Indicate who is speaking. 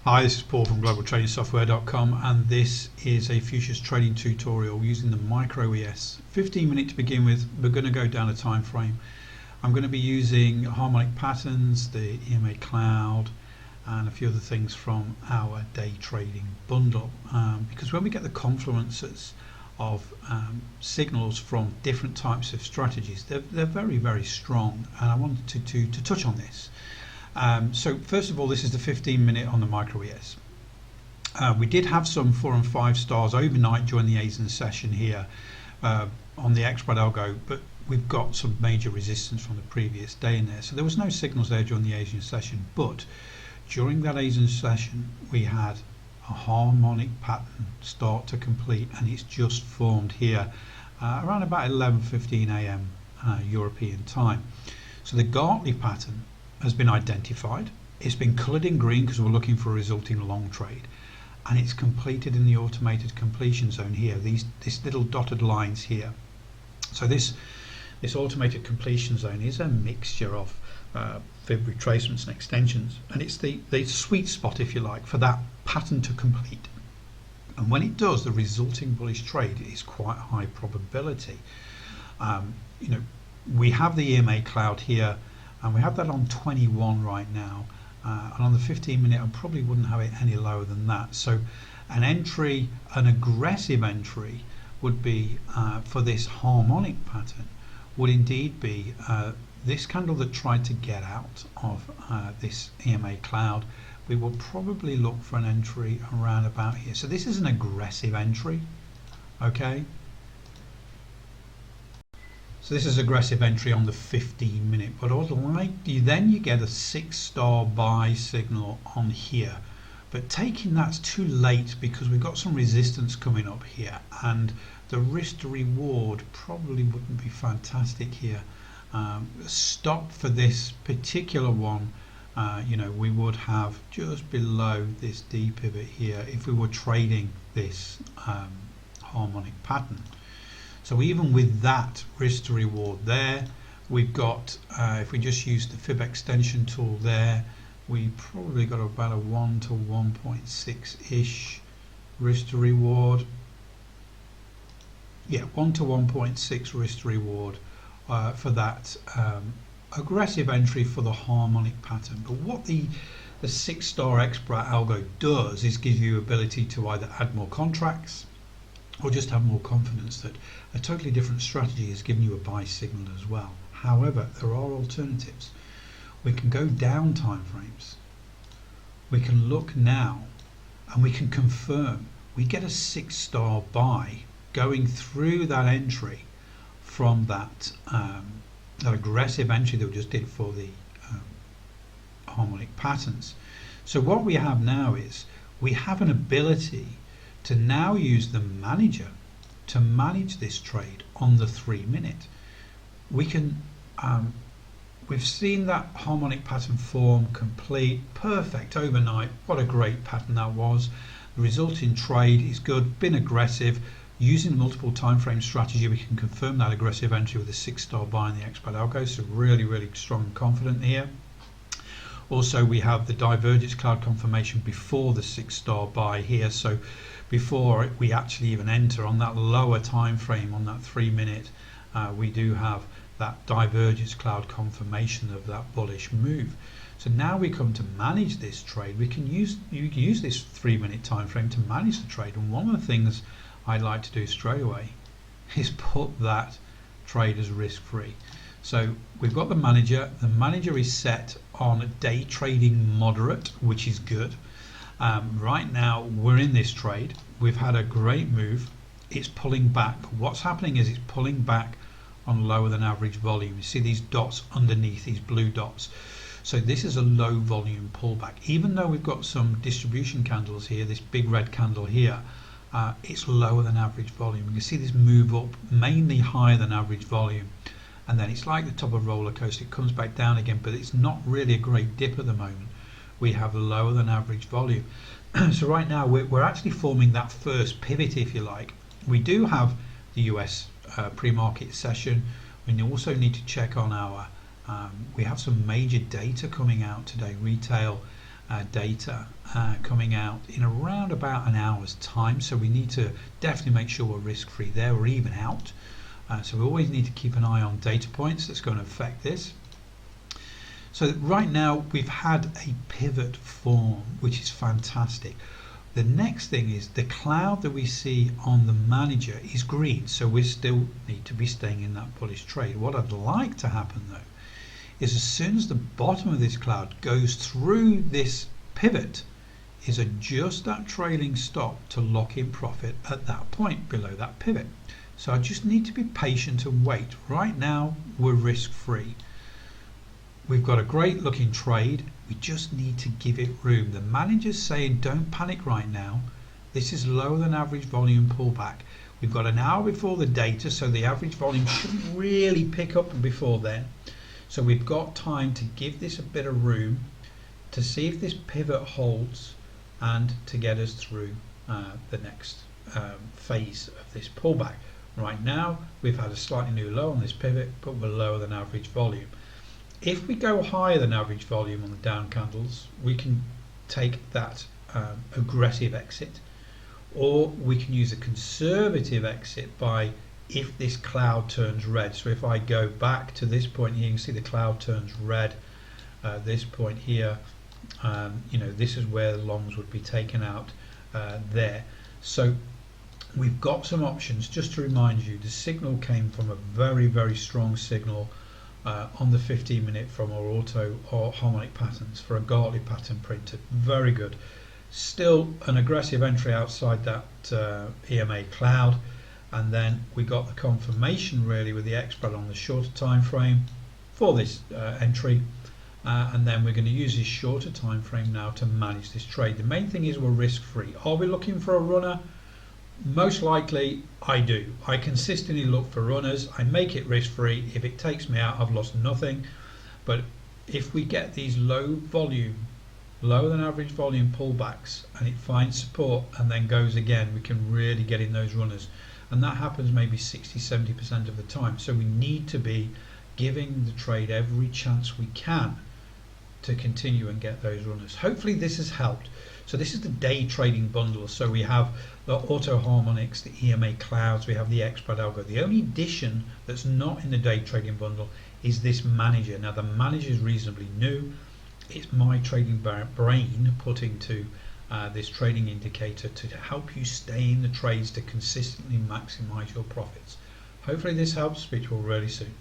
Speaker 1: Hi, this is Paul from globaltradingsoftware.com, and this is a futures trading tutorial using the micro ES. 15 minutes to begin with. We're going to go down a time frame. I'm going to be using harmonic patterns, the EMA cloud, and a few other things from our day trading bundle, because when we get the confluences of signals from different types of strategies, they're very, very strong, and I wanted to touch on this. So first of all, this is the 15-minute on the micro ES. We did have some 4 and 5 stars overnight during the Asian session here on the xBratAlgo, but we've got some major resistance from the previous day in there. So there was no signals there during the Asian session, but during that Asian session we had a harmonic pattern start to complete, and it's just formed here around about 11:15 a.m. European time. So the Gartley pattern has been identified. It's been coloured in green because we're looking for a resulting long trade, and it's completed in the automated completion zone here, these little dotted lines here. So this automated completion zone is a mixture of fib retracements and extensions, and it's the sweet spot, if you like, for that pattern to complete. And when it does, the resulting bullish trade is quite high probability. We have the EMA cloud here, and we have that on 21 right now, and on the 15-minute I probably wouldn't have it any lower than that. So an entry, an aggressive entry, would be for this harmonic pattern would indeed be this candle that tried to get out of this EMA cloud. We will probably look for an entry around about here. So this is an aggressive entry, okay? So this is aggressive entry on the 15-minute, but then you get a 6-star buy signal on here, but taking that's too late because we've got some resistance coming up here, and the risk to reward probably wouldn't be fantastic here. Stop for this particular one, we would have just below this D pivot here if we were trading this harmonic pattern. So even with that risk to reward there, we've got, if we just use the fib extension tool there, we probably got about a 1 to 1.6-ish risk to reward. Yeah, 1 to 1.6 risk to reward for that aggressive entry for the harmonic pattern. But what the 6-star xBratAlgo does is give you ability to either add more contracts or just have more confidence that a totally different strategy is giving you a buy signal as well. However, there are alternatives. We can go down time frames. We can look now, and we can confirm we get a 6-star buy going through that entry from that aggressive entry that we just did for the harmonic patterns. So what we have now is we have an ability to now use the manager to manage this trade on the 3-minute. We can, we've seen that harmonic pattern form complete, perfect overnight. What a great pattern that was. The resulting trade is good, been aggressive. Using multiple time frame strategy, we can confirm that aggressive entry with a 6-star buy in the xBratAlgo. So really, really strong and confident here. Also, we have the divergence cloud confirmation before the 6-star buy here. So before we actually even enter on that lower time frame on that 3-minute, we do have that divergence cloud confirmation of that bullish move. So now we come to manage this trade. You can use this 3-minute time frame to manage the trade, and one of the things I'd like to do straight away is put that trade as risk-free. So we've got the manager. The manager is set on a day trading moderate, which is good. Right now we're in this trade. We've had a great move. It's pulling back. What's happening is it's pulling back on lower than average volume. You see these dots underneath, these blue dots. So this is a low volume pullback. Even though we've got some distribution candles here, this big red candle here, it's lower than average volume. You can see this move up, mainly higher than average volume, and then it's like the top of a roller coaster. It comes back down again, but it's not really a great dip at the moment. We have lower than average volume. So right now we're actually forming that first pivot, if you like. We do have the US pre-market session. We also need to check on our we have some major data coming out today. Retail data coming out in around about an hour's time, so we need to definitely make sure we're risk free there or even out. So we always need to keep an eye on data points that's going to affect this. So right now we've had a pivot form, which is fantastic. The next thing is the cloud that we see on the manager is green, so we still need to be staying in that bullish trade. What I'd like to happen though is as soon as the bottom of this cloud goes through this pivot, is adjust that trailing stop to lock in profit at that point below that pivot. So I just need to be patient and wait. Right now we're risk free. We've got a great looking trade. We just need to give it room. The manager's saying don't panic right now. This is lower than average volume pullback. We've got an hour before the data, so the average volume shouldn't really pick up before then. So we've got time to give this a bit of room to see if this pivot holds and to get us through the next phase of this pullback. Right now we've had a slightly new low on this pivot, but we're lower than average volume. If we go higher than average volume on the down candles, we can take that aggressive exit, or we can use a conservative exit by if this cloud turns red. So if I go back to this point here, you can see the cloud turns red. This point here, this is where the longs would be taken out there. So we've got some options. Just to remind you, the signal came from a very, very strong signal on the 15-minute from our auto or harmonic patterns for a Gartley pattern printed. Very good. Still an aggressive entry outside that EMA cloud, and then we got the confirmation really with the xBrat on the shorter time frame for this entry, and then we're going to use this shorter time frame now to manage this trade. The main thing is we're risk free. Are we looking for a runner? Most likely I do. I consistently look for runners. I make it risk free. If it takes me out, I've lost nothing. But if we get these lower than average volume pullbacks and it finds support and then goes again, we can really get in those runners, and that happens maybe 60-70% of the time. So we need to be giving the trade every chance we can to continue and get those runners. Hopefully this has helped. So this is the day trading bundle. So we have the auto harmonics, the EMA clouds, we have the xBratAlgo. The only addition that's not in the day trading bundle is this manager. Now the manager is reasonably new. It's my trading brain put into this trading indicator to help you stay in the trades to consistently maximize your profits. Hopefully this helps. Speak to you all really soon.